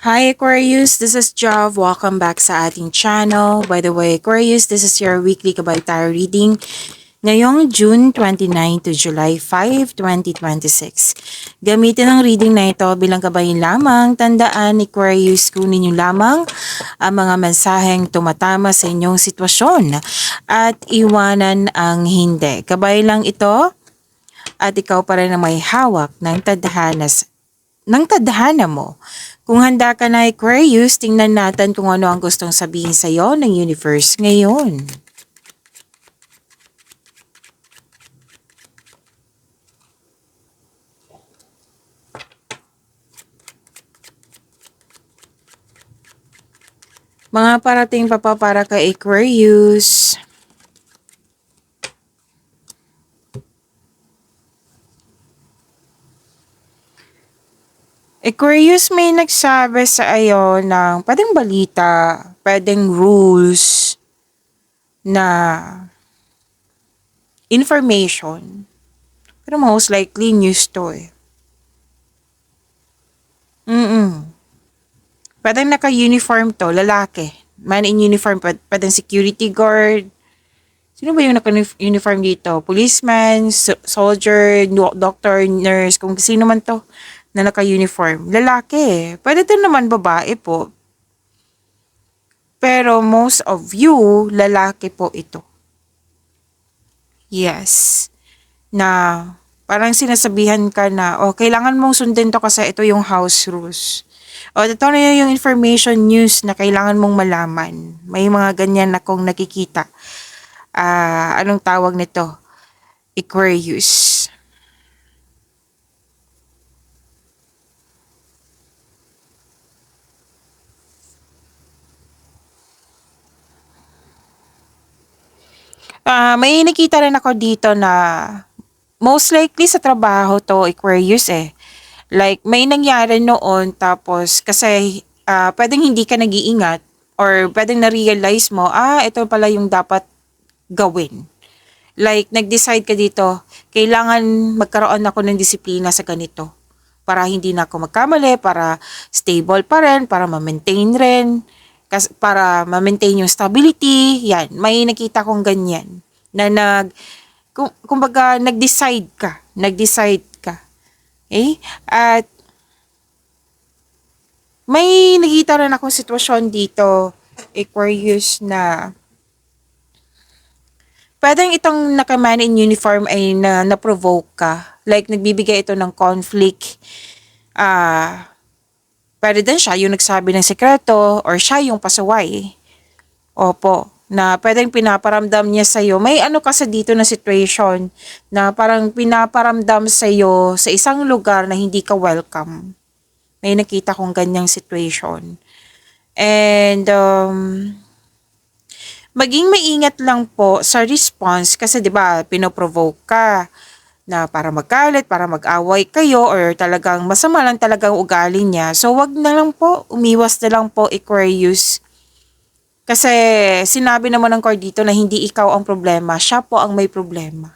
Hi Aquarius, this is Jav. Welcome back sa ating channel. By the way, Aquarius, this is your weekly Gabay Tarot reading ngayong June 29 to July 5, 2026. Gamitin ang reading na ito bilang gabay lamang. Tandaan, Aquarius, kunin niyo lamang ang mga mensaheng tumatama sa inyong sitwasyon at iwanan ang hindi. Gabay lang ito at ikaw pa rin ang may hawak ng tadhana mo. Kung handa ka na, Aquarius, tingnan natin kung ano ang gustong sabihin sa iyo ng universe ngayon. Mga parating para kay Aquarius. Aquarius, may nagsabi sa iyo ng pwedeng balita, pwedeng rules na information. Pero most likely news to eh. Pwedeng naka-uniform to, lalaki. Man in uniform, pwedeng security guard. Sino ba yung naka-uniform dito? Policeman, soldier, doctor, nurse, kung sino man to na naka-uniform. Lalaki. Pwede din naman babae po. Pero most of you, lalaki po ito. Yes. Na parang sinasabihan ka na, kailangan mong sundin to kasi ito yung house rules. Ito na yung information news na kailangan mong malaman. May mga ganyan na kung nakikita. Anong tawag nito? Aquarius. May nakita rin ako dito na most likely sa trabaho to, Aquarius eh. Like, may nangyari noon tapos kasi pwedeng hindi ka nag-iingat or pwedeng na-realize mo, ito pala yung dapat gawin. Like, nag-decide ka dito, kailangan magkaroon ako ng disiplina sa ganito para hindi na ako magkamali, para stable pa rin, para ma-maintain rin, para ma-maintain yung stability. Yan, may nakita kong ganyan na kumbaga nag-decide ka. Okay? At may nakita rin akong sitwasyon dito, Aquarius, na pwedeng itong naka-man in uniform ay na-provoke ka. Like, nagbibigay ito ng conflict. Pwede din siya yung nagsabi ng sekreto or siya yung pasaway. Opo. Na pwedeng pinaparamdam niya sa'yo. May ano kasi dito na situation na parang pinaparamdam sa'yo sa isang lugar na hindi ka welcome. May nakita kong ganyang situation. And, maging maingat lang po sa response kasi 'di ba pinoprovoke ka na para magkalit, para mag-away kayo or talagang masama lang talagang ugali niya. So wag na lang po, umiwas na lang po, Aquarius. Kasi sinabi naman ng card dito na hindi ikaw ang problema, siya po ang may problema.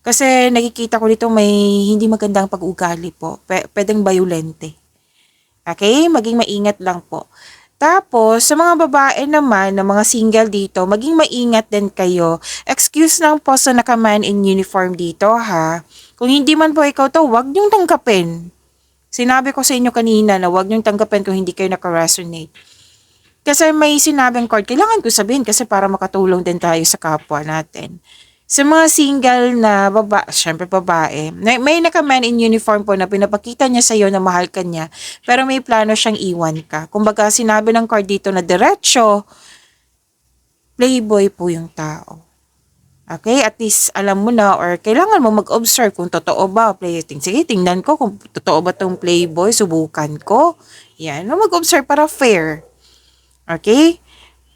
Kasi nakikita ko dito may hindi magandang pag-ugali po. Pwedeng violente. Okay? Maging maingat lang po. Tapos, sa mga babae naman, na mga single dito, maging maingat din kayo. Excuse lang po sa naka-man in uniform dito, ha? Kung hindi man po ikaw to, wag niyong tanggapin. Sinabi ko sa inyo kanina na wag niyong tanggapin kung hindi kayo naka-resonate. Kasi may sinabing card, kailangan ko sabihin kasi para makatulong din tayo sa kapwa natin. Sa mga single na syempre babae, may naka-man in uniform po na pinapakita niya sa iyo na mahal ka niya, pero may plano siyang iwan ka. Kumbaga, sinabi ng card dito na diretso, playboy po yung tao. Okay? At least alam mo na or kailangan mo mag-observe kung totoo ba. Sige, tingnan ko kung totoo ba tong playboy, subukan ko. Yan, mag-observe para fair. Okay?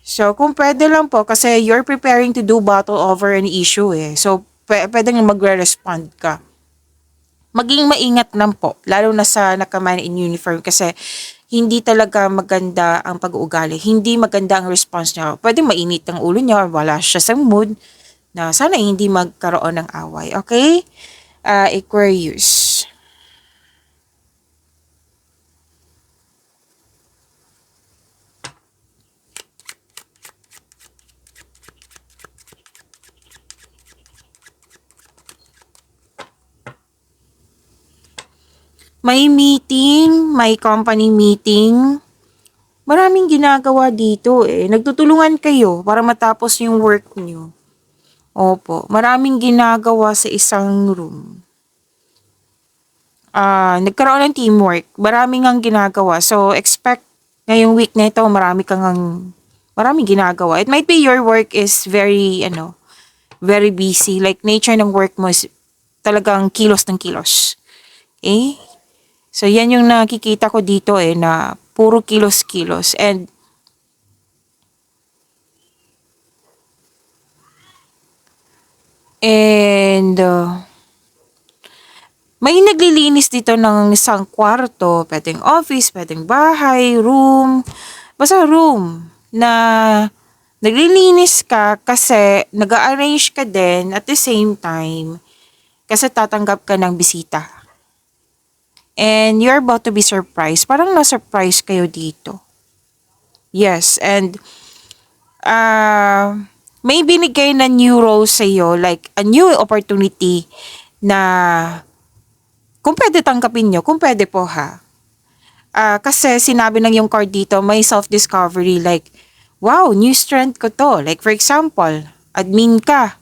So, kung pwede lang po, kasi you're preparing to do battle over an issue eh. So, pwede nga magre-respond ka. Maging maingat lang po, lalo na sa naka-man in uniform kasi hindi talaga maganda ang pag-uugali. Hindi maganda ang response niya. Pwede mainit ang ulo niya or wala siya sa mood na sana hindi magkaroon ng away. Okay? Aquarius. May meeting, may company meeting. Maraming ginagawa dito eh. Nagtutulungan kayo para matapos yung work nyo. Opo, maraming ginagawa sa isang room. Nagkaroon ng teamwork. Maraming ang ginagawa. So, expect ngayong week na ito, maraming ginagawa. It might be your work is very busy. Like, nature ng work mo is talagang kilos ng kilos. Okay? So, yan yung nakikita ko dito eh, na puro kilos-kilos. And may naglilinis dito ng isang kwarto, pwedeng office, pwedeng bahay, room, basta room na naglilinis ka kasi nag-arrange ka din at the same time kasi tatanggap ka ng bisita. And you're about to be surprised. Parang na-surprise kayo dito. Yes, and may binigay na new role sa'yo, like a new opportunity na kung pwede tanggapin nyo, kung pwede po ha. Kasi sinabi ng yung card dito, may self-discovery like, wow, new strength ko to. Like for example, admin ka.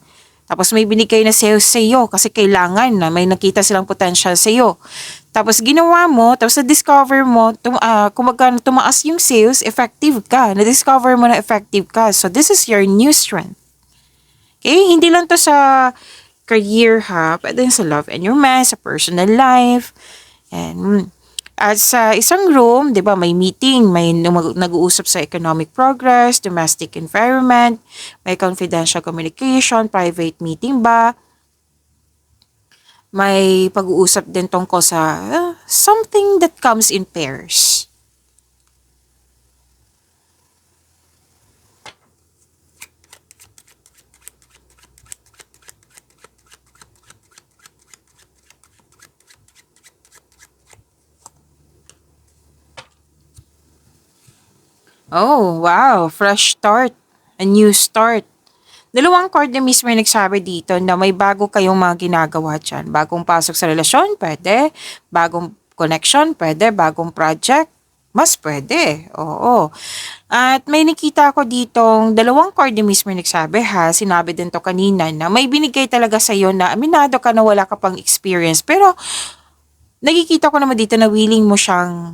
Tapos may binigay na sales sa iyo kasi kailangan na may nakita silang potential sa iyo. Tapos ginawa mo, tapos na-discover mo, kumbaga tumaas yung sales, effective ka. Na-discover mo na effective ka. So this is your new strength. Okay? Hindi lang to sa career ha, pwede sa love and romance, sa personal life. And at sa isang room, 'di ba, may meeting, may nag-uusap sa economic progress, domestic environment, may confidential communication, private meeting ba? May pag-uusap din tungkol sa something that comes in pairs. Oh, wow, fresh start, a new start. Dalawang card na mismo yung nagsabi dito na may bago kayong mga ginagawa dyan. Bagong pasok sa relasyon, pwede. Bagong connection, pwede. Bagong project, mas pwede. Oo. At may nakita ko ditong dalawang card na mismo yung nagsabi ha. Sinabi din to kanina na may binigay talaga sa'yo na aminado ka na wala ka pang experience. Pero nakikita ko naman dito na willing mo siyang,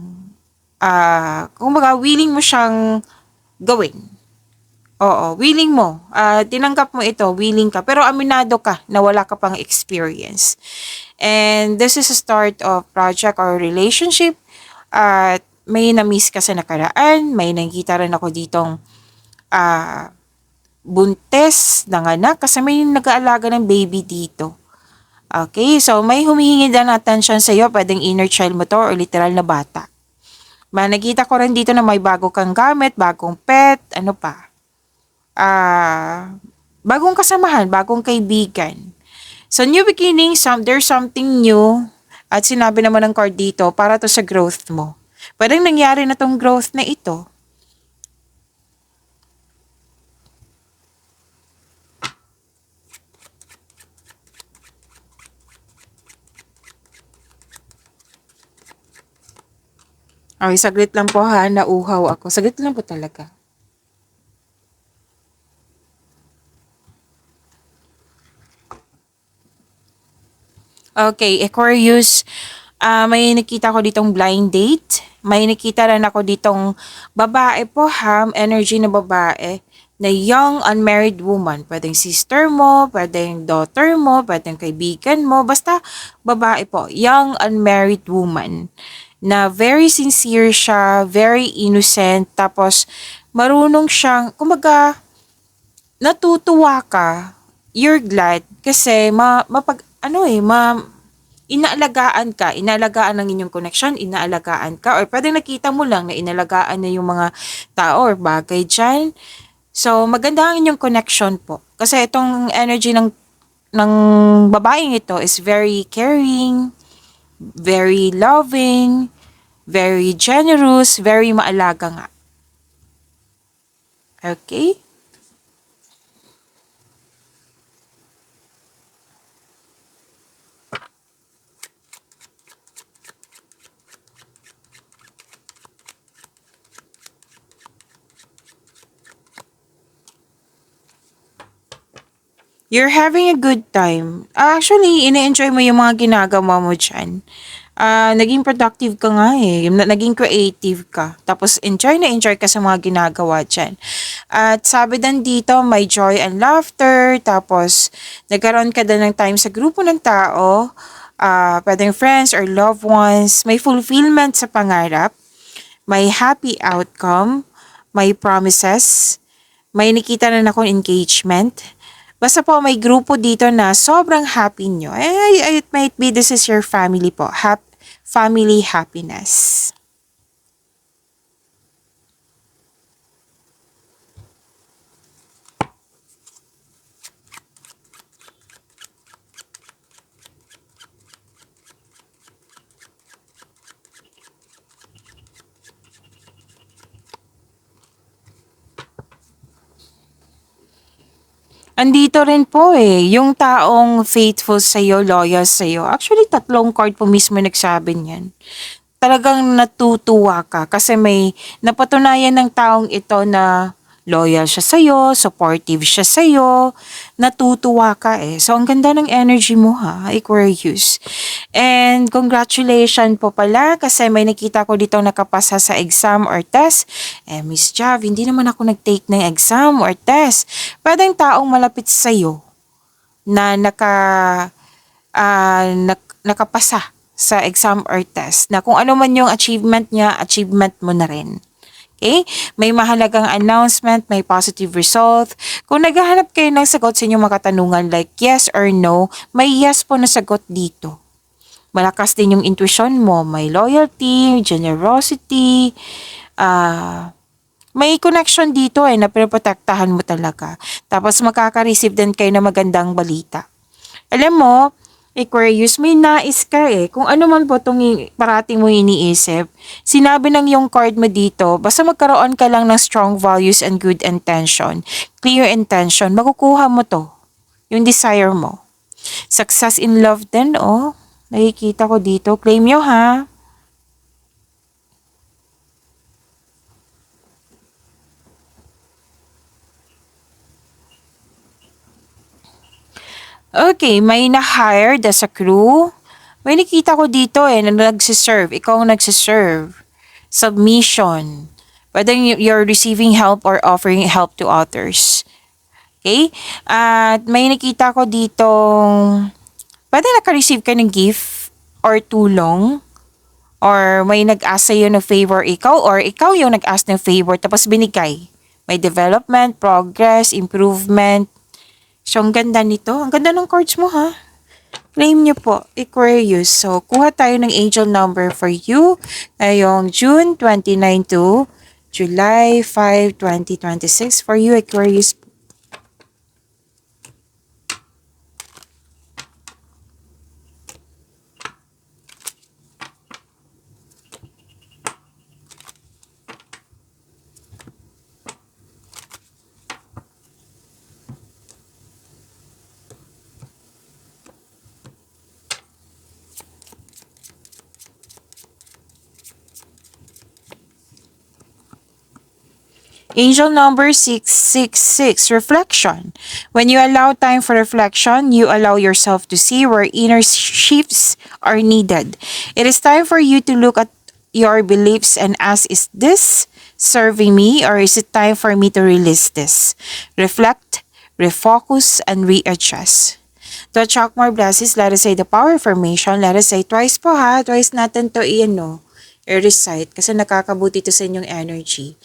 kumbaga willing mo siyang gawin. Oo, willing mo. Tinanggap mo ito, willing ka. Pero aminado ka na wala ka pang experience. And this is a start of project or relationship. At may na-miss ka sa nakaraan. May nakita rin ako ditong buntes ng anak kasi may nag-aalaga ng baby dito. Okay, so may humihingi din ng attention sa iyo. Pwedeng inner child mo to or literal na bata. Nakita ko rin dito na may bago kang gamit, bagong pet, ano pa. Bagong kasamahan, bagong kaibigan. So, new beginning, there's something new. At sinabi naman ng card dito, para to sa growth mo. Pwedeng nangyari na tong growth na ito. Okay, saglit lang po ha, nauhaw ako. Saglit lang po talaga. Okay, Aquarius, may nakita ko ditong blind date. May nakita rin ako ditong babae po ha, energy na babae, na young unmarried woman. Pwedeng sister mo, pwedeng daughter mo, pwedeng kaibigan mo, basta babae po, young unmarried woman. Na very sincere siya, very innocent, tapos marunong siyang, kumbaga, natutuwa ka, you're glad kasi inaalagaan ng inyong connection, inaalagaan ka, or pwedeng nakita mo lang na inalagaan na yung mga tao or bagay dyan. So, maganda ang inyong connection po. Kasi itong energy ng babaeng ito is very caring, very loving, very generous, very maalaga nga. Okay? You're having a good time. Actually, ine-enjoy mo yung mga ginagawa mo diyan. Naging productive ka nga eh, naging creative ka. Tapos enjoy na enjoy ka sa mga ginagawa diyan. At sabi din dito, may joy and laughter. Tapos nagkaroon ka din ng time sa grupo ng tao. Pwedeng friends or loved ones. May fulfillment sa pangarap. May happy outcome. May promises. May nakita na akong engagement. Basta po may grupo dito na sobrang happy nyo. It might be this is your family po. Family happiness. Andito rin po eh, yung taong faithful sa'yo, loyal sa'yo. Actually, tatlong card po mismo nagsabi niyan. Talagang natutuwa ka kasi may napatunayan ng taong ito na loyal siya sa'yo, supportive siya sa'yo, natutuwa ka eh. So, ang ganda ng energy mo ha, Aquarius. And congratulations po pala kasi may nakita ko dito nakapasa sa exam or test. Miss Jav, hindi naman ako nag-take ng exam or test. Pwedeng taong malapit sa'yo na nakapasa sa exam or test na kung ano man yung achievement niya, achievement mo na rin. Okay? May mahalagang announcement, may positive result. Kung naghahanap kayo ng sagot sa inyong mga katanungan like yes or no, may yes po na sagot dito. Malakas din yung intuition mo, may loyalty, generosity, may connection dito na pinoprotektahan mo talaga. Tapos makaka-receive din kayo ng magandang balita. Alam mo, Aquarius, may nais ka eh. Kung ano man po itong parating mo iniisip, sinabi ng yung card mo dito, basta magkaroon ka lang ng strong values and good intention, clear intention, makukuha mo to. Yung desire mo. Success in love din, oh. Nakikita ko dito. Claim nyo, ha? Okay, may na-hired as a crew. May nakita ko dito na nagsiserve. Ikaw ang nagsiserve. Submission. Whether you're receiving help or offering help to others. Okay? At may nakita ko dito, pwede naka-receive ka ng gift or tulong or may nag-ask sa'yo ng favor ikaw or ikaw yung nag-ask ng favor tapos binigay. May development, progress, improvement. So, ang ganda nito. Ang ganda ng cards mo, ha? Claim niyo po, Aquarius. So, kuha tayo ng angel number for you ngayong June 29 to July 5, 2026 for you, Aquarius. Angel number 666, reflection. When you allow time for reflection, you allow yourself to see where inner shifts are needed. It is time for you to look at your beliefs and ask, is this serving me or is it time for me to release this? Reflect, refocus, and readjust. To attract more blessings, let us say the power affirmation. Let us say twice po ha. Twice natin to i-recite kasi nakakabuti to sa inyong energy.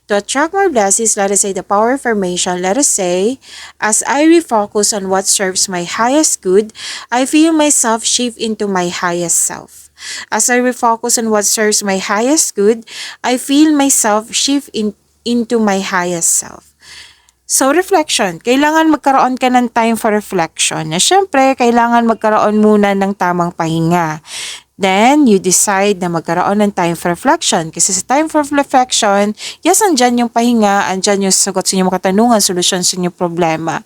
To attract more blessings, let us say the power affirmation. Let us say, as I refocus on what serves my highest good, I feel myself shift into my highest self. As I refocus on what serves my highest good, I feel myself shift into my highest self. So, reflection. Kailangan magkaroon ka ng time for reflection. Siyempre, kailangan magkaroon muna ng tamang pahinga. Then, you decide na magkaroon ng time for reflection. Kasi sa time for reflection, yes, andyan yung pahinga, andyan yung sagot sa inyong mga katanungan, solusyon sa inyong problema.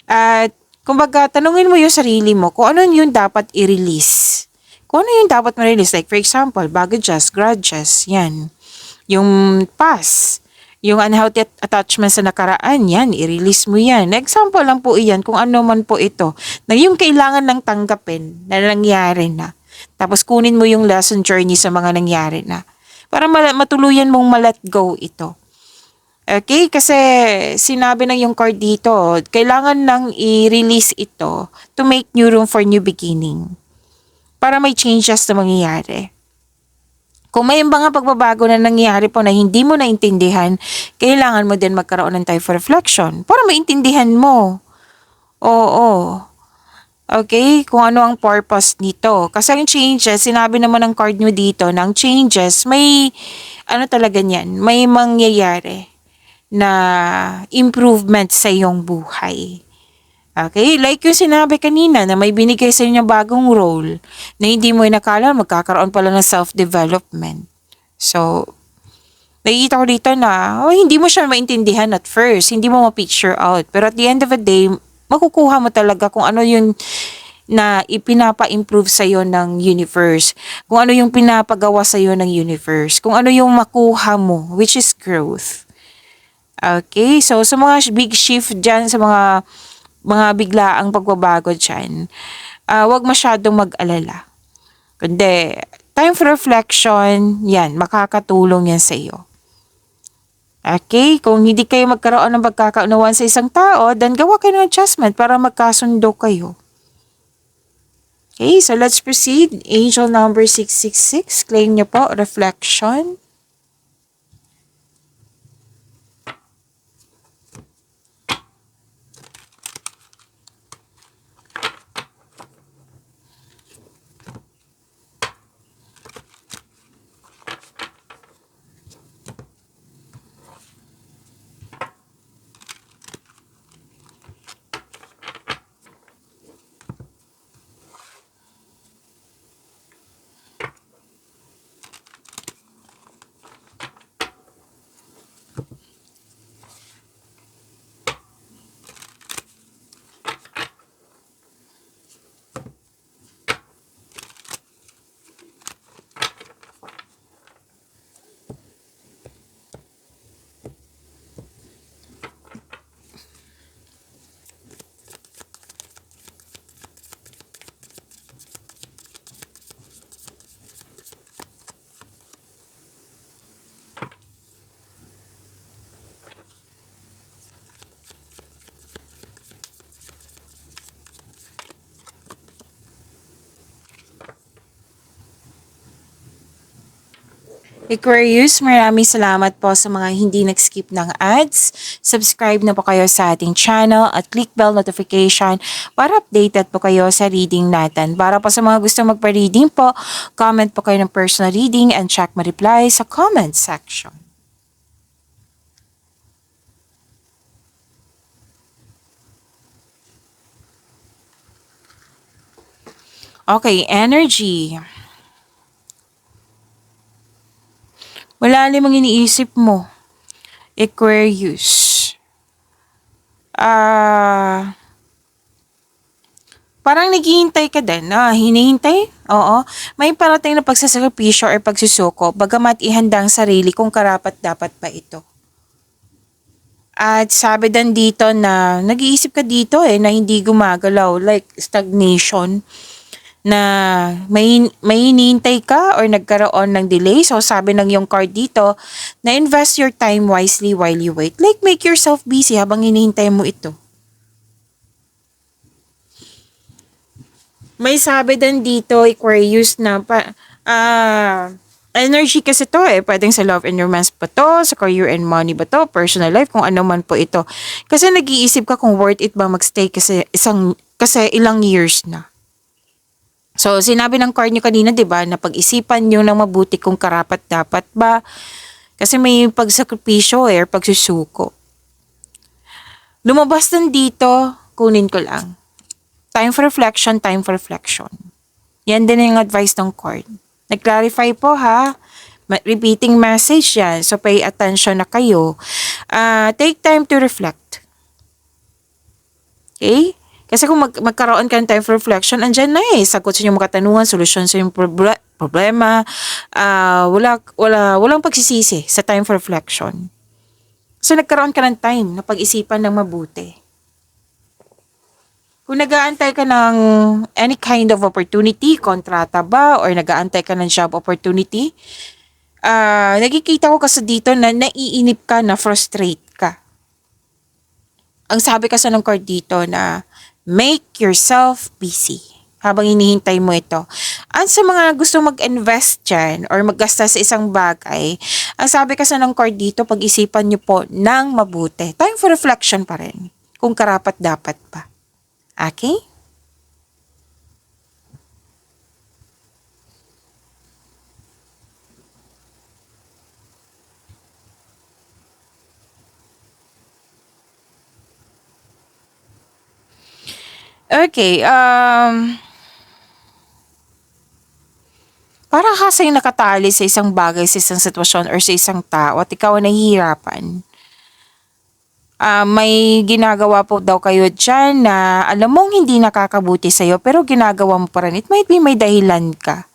At, kumbaga, tanungin mo yung sarili mo kung ano yung dapat i-release. Kung ano yung dapat ma-release. Like, for example, baggages, grudges, yan. Yung past, Yung unhealthy attachment sa nakaraan, yan, i-release mo yan. Example lang po iyan kung ano man po ito. Na yung kailangan lang tanggapin na nangyari na. Tapos kunin mo yung lesson journey sa mga nangyari na. Para matuluyan mong ma-let go ito. Okay? Kasi sinabi ng yung card dito, kailangan nang i-release ito to make new room for new beginning. Para may changes na mangyayari. Kung may mga pagbabago na nangyayari po na hindi mo naintindihan, kailangan mo din magkaroon ng time for reflection para maintindihan mo. Oo. Okay? Kung ano ang purpose nito. Kasi ang changes, sinabi naman ng card nyo dito, ng changes, may, ano talaga niyan, may mangyayari na improvement sa iyong buhay. Okay? Like yung sinabi kanina na may binigay sa inyo bagong role na hindi mo inakala magkakaroon pala ng self-development. So, nakikita ko dito na hindi mo siya maintindihan at first. Hindi mo ma-picture out. Pero at the end of the day, makukuha mo talaga kung ano yung na ipinapa-improve sa'yo ng universe. Kung ano yung pinapagawa sa'yo ng universe. Kung ano yung makuha mo, which is growth. Okay? So, sa mga big shift dyan, sa mga biglaang pagbabago dyan, wag masyadong mag-alala. Kundi, time for reflection, yan, makakatulong yan sa iyo. Okay? Kung hindi kayo magkaroon ng pagkakaunawan sa isang tao, then gawa kayo ng adjustment para magkasundo kayo. Okay, so let's proceed. Angel number 666, claim niyo po, reflection. Aquarius, maraming salamat po sa mga hindi nag-skip ng ads. Subscribe na po kayo sa ating channel at click bell notification para updated po kayo sa reading natin. Para po sa mga gusto magpa-reading po, comment po kayo ng personal reading and check my reply sa comment section. Okay, energy. Malalim ang iniisip mo, Aquarius. Parang naghihintay ka din. Hinihintay? Oo. May parating na pagsasakripisyo or pagsusuko, bagamat ihanda ang sarili kung karapat dapat pa ito. At sabi din dito na nag-iisip ka dito na hindi gumagalaw, like stagnation, na may hinihintay ka or nagkaroon ng delay. So, sabi ng yung card dito, na invest your time wisely while you wait. Like, make yourself busy habang hinihintay mo ito. May sabi din dito, Aquarius, na energy kasi to Pwedeng sa love and romance pa to, sa career and money ba to, personal life, kung ano man po ito. Kasi nag-iisip ka kung worth it ba magstay kasi ilang years na. So, sinabi ng card nyo kanina, di ba, na pag-isipan nyo ng mabuti kung karapat dapat ba. Kasi may pagsakripisyo or pagsusuko. Lumabas din dito, kunin ko lang. Time for reflection, time for reflection. Yan din yung advice ng card. Nag-clarify po ha. Repeating message yan. So, pay attention na kayo. Take time to reflect. Okay? Kasi kung magkaroon ka ng time for reflection, andyan na sagot sa inyong mga katanungan, solusyon sa inyong problema, walang pagsisisi sa time for reflection. So nagkaroon ka ng time na pag-isipan ng mabuti. Kung nag-aantay ka ng any kind of opportunity, kontrata ba, or nag-aantay ka ng job opportunity, nagkikita ko kasi dito na naiinip ka, na frustrate ka. Ang sabi kasi ng card dito na make yourself busy habang hinihintay mo ito. Ang sa mga gusto mag-invest dyan or maggasta sa isang bagay, ang sabi kasi ng card dito, pag-isipan nyo po ng mabuti. Time for reflection pa rin kung karapat dapat pa. Okay? Okay, para kasing nakatali sa isang bagay, sa isang sitwasyon, or sa isang tao at ikaw ay nahihirapan. May ginagawa po daw kayo dyan na alam mong hindi nakakabuti sa'yo pero ginagawa mo pa rin. It might be may dahilan ka.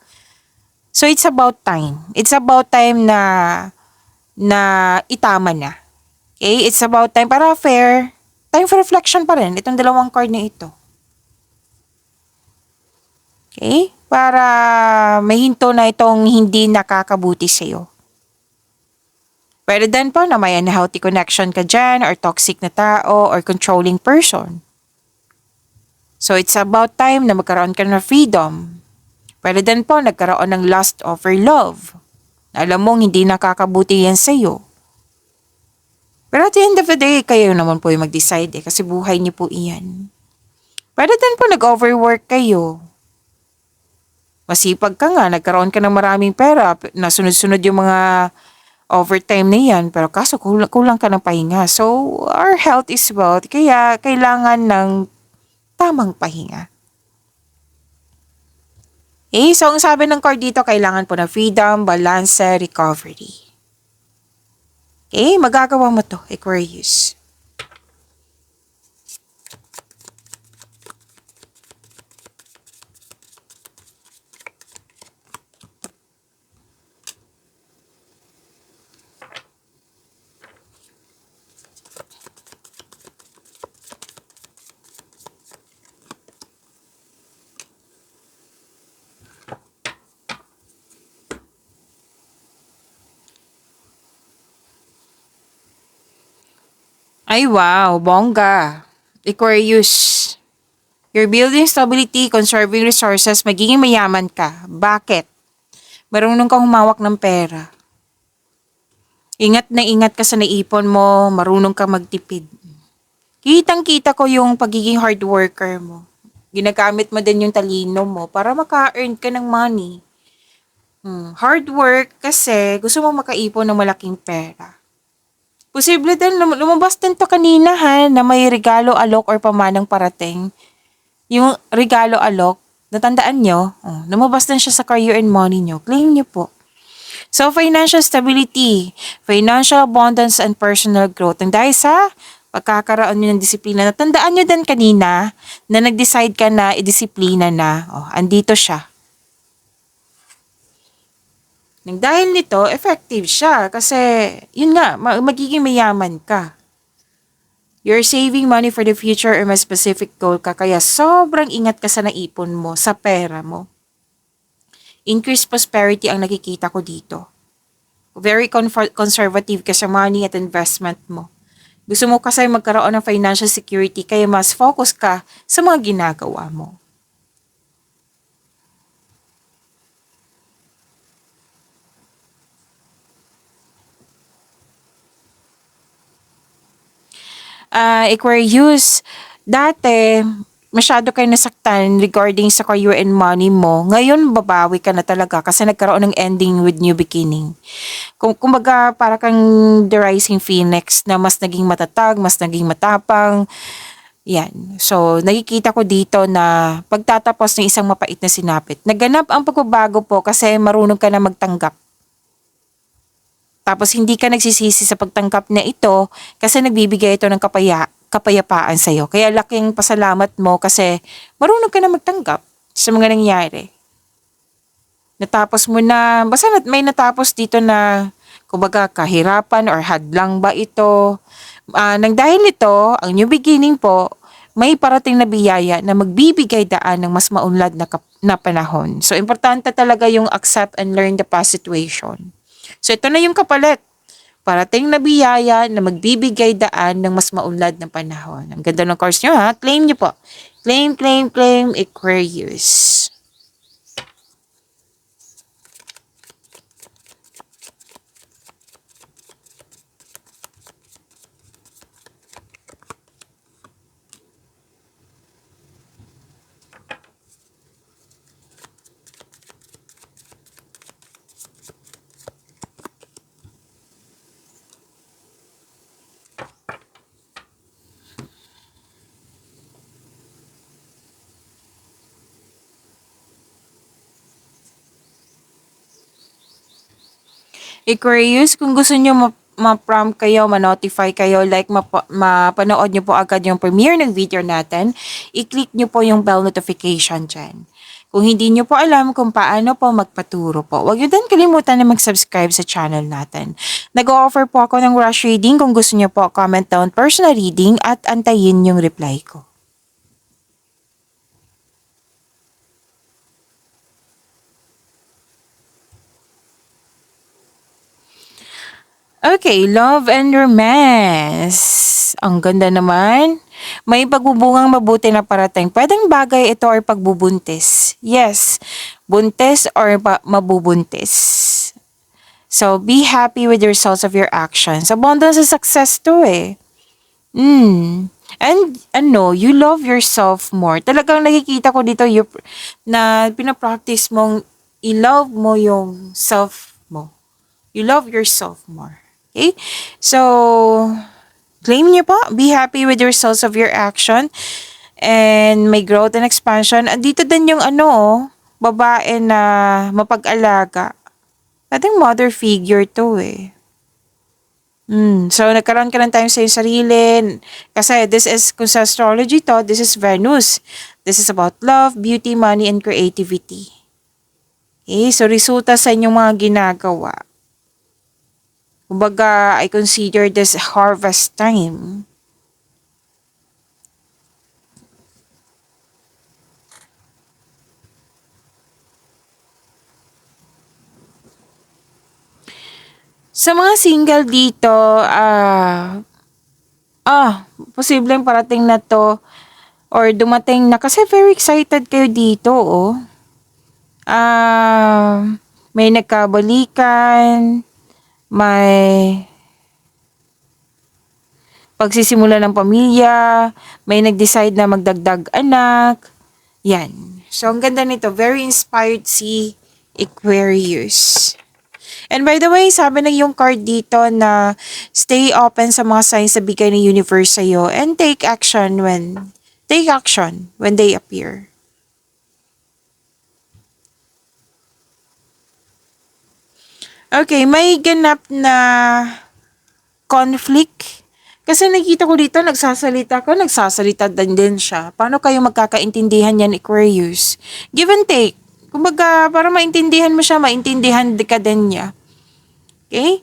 So it's about time. It's about time na itama na. Okay? It's about time para fair. Time for reflection pa rin. Itong dalawang card na ito. Okay? Para may hinto na itong hindi nakakabuti sa'yo. Pwede din po na may unhealthy connection ka dyan, or toxic na tao, or controlling person. So it's about time na magkaroon ka ng freedom. Pwede din po nagkaroon ng lust over love. Alam mong hindi nakakabuti yan sa'yo. Pero at the end of the day, kayo naman po yung mag-decide kasi buhay niyo po iyan. Pwede din po nag-overwork kayo. Masipag ka nga, nagkaroon ka ng maraming pera, nasunod-sunod yung mga overtime na yan, pero kaso kulang ka ng pahinga. So, our health is wealth, kaya kailangan ng tamang pahinga. Okay, so ang sabi ng card dito, kailangan po ng freedom, balance, recovery. Okay, magagawa mo to, Aquarius. Ay wow, bongga. Aquarius, you're building stability, conserving resources, magiging mayaman ka. Bakit? Marunong kang humawak ng pera. Ingat na ingat ka sa naipon mo, marunong ka magtipid. Kitang-kita ko yung pagiging hard worker mo. Ginagamit mo din yung talino mo para maka-earn ka ng money. Hard work kasi gusto mo makaipon ng malaking pera. Posible din, lumabas din to kanina ha, na may regalo, alok, or pamanang parating. Yung regalo, alok, natandaan nyo, lumabas din siya sa career and money nyo. Claim nyo po. So, financial stability, financial abundance, and personal growth. Ang dahil sa pagkakaroon nyo ng disiplina, natandaan nyo din kanina na nag-decide ka na i-disiplina na. Andito siya. Nang dahil nito, effective siya kasi, yun nga, magiging mayaman ka. You're saving money for the future or may specific goal ka, kaya sobrang ingat ka sa naipon mo, sa pera mo. Increased prosperity ang nakikita ko dito. Very conservative ka sa money at investment mo. Gusto mo kasi magkaroon ng financial security, kaya mas focus ka sa mga ginagawa mo. Aquarius, dati, masyado kayo nasaktan regarding sa career and money mo. Ngayon, babawi ka na talaga kasi nagkaroon ng ending with new beginning. Kumbaga, para kang the rising phoenix na mas naging matatag, mas naging matapang. Yan. So, nakikita ko dito na pagtatapos ng isang mapait na sinapit. Naganap ang pagbabago po kasi marunong ka na magtanggap. Tapos hindi ka nagsisisi sa pagtanggap na ito kasi nagbibigay ito ng kapayapaan sa'yo. Kaya laking pasalamat mo kasi marunong ka na magtanggap sa mga nangyari. Natapos mo na, basta may natapos dito na Kumbaga, kahirapan or hadlang ba ito? Nang dahil ito, ang new beginning po, may parating na biyaya na magbibigay daan ng mas maunlad na panahon. So, importante talaga yung accept and learn the past situation. So, ito na yung kapalit. Parating na biyaya na magbibigay daan ng mas maunlad na panahon. Ang ganda ng course nyo ha. Claim nyo po. Claim, claim, claim, Aquarius. Aquarius, kung gusto nyo ma-prompt kayo, ma-notify kayo, like mapanood nyo po agad yung premiere ng video natin, i-click nyo po yung bell notification dyan. Kung hindi nyo po alam kung paano po magpaturo po, huwag nyo din kalimutan na mag-subscribe sa channel natin. Nag-o-offer po ako ng rush reading. Kung gusto nyo po, comment down personal reading at antayin yung reply ko. Okay, love and romance. Ang ganda naman. May pagbubungang mabuti na parating. Pwedeng bagay ito or pagbubuntis. Yes, buntis or mabubuntis. So, be happy with the results of your actions. Abundance sa success to eh. And you love yourself more. Talagang nakikita ko dito na pinapractice mong i-love mo yung self mo. You love yourself more. Okay? So, claim niyo po. Be happy with the results of your action. And may growth and expansion. At dito din yung babae na mapag-alaga. Pwedeng mother figure to eh. So, nagkaroon ka ng time sa iyong sarili. Kasi kung sa astrology to, this is Venus. This is about love, beauty, money, and creativity. Okay? So, resulta sa inyong mga ginagawa. Kumbaga, I consider this harvest time. Sa mga single dito, posibleng parating na to or dumating na kasi very excited kayo dito, oh. May nagkabalikan, may pagsisimula ng pamilya, may nag-decide na magdagdag anak. Yan. So, ang ganda nito. Very inspired si Aquarius. And by the way, sabi na yung card dito na stay open sa mga signs na bigay ng universe sa'yo and take action when they appear. Okay, may ganap na conflict. Kasi nakita ko dito, nagsasalita din siya. Paano kayo magkakaintindihan yan, Aquarius? Give and take. Kumbaga, para maintindihan mo siya, maintindihan ka din niya. Okay?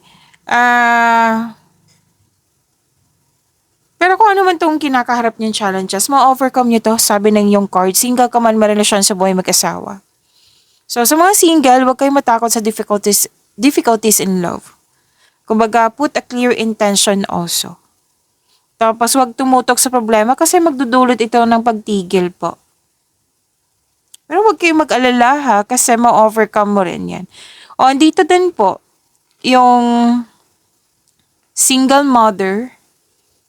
Pero kung ano man tong kinakaharap niyong challenges, ma-overcome niyo to, sabi ng yung card. Single ka man, marelasyon sa buhay mag-asawa. So, sa mga single, huwag kayong matakot sa difficulties in love. Kumbaga, put a clear intention also. Tapos, huwag tumutok sa problema kasi magdudulot ito ng pagtigil po. Pero huwag kayong mag-alala ha, kasi ma-overcome mo rin yan. O, andito din po, yung single mother,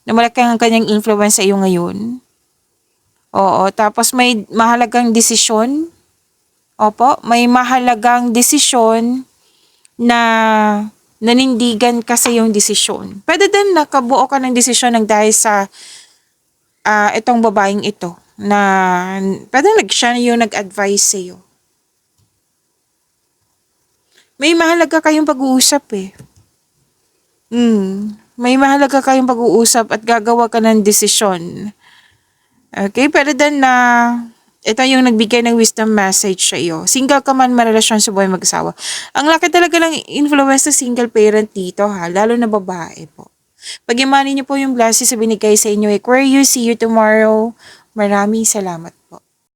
na malaki ang kanyang influence sa iyo ngayon. Oo, tapos may mahalagang desisyon. Opo, may mahalagang desisyon na nanindigan ka sa iyong desisyon. Pwede din nakabuo ka ng desisyon ng dahil sa itong babaeng ito na pwede siya yung nag-advise sa iyo. May mahalaga kayong pag-uusap eh. May mahalaga kayong pag-uusap at gagawa ka ng desisyon. Okay, pwede din na Ito yung nagbigay ng wisdom message sa iyo. Single ka man, marelasyon sa buhay mag-asawa. Ang laki talaga ng influence ng single parent dito ha, lalo na babae po. Pag-imanin niyo po yung blessings sa binigay sa inyo, Aquarius. See you tomorrow. Maraming salamat.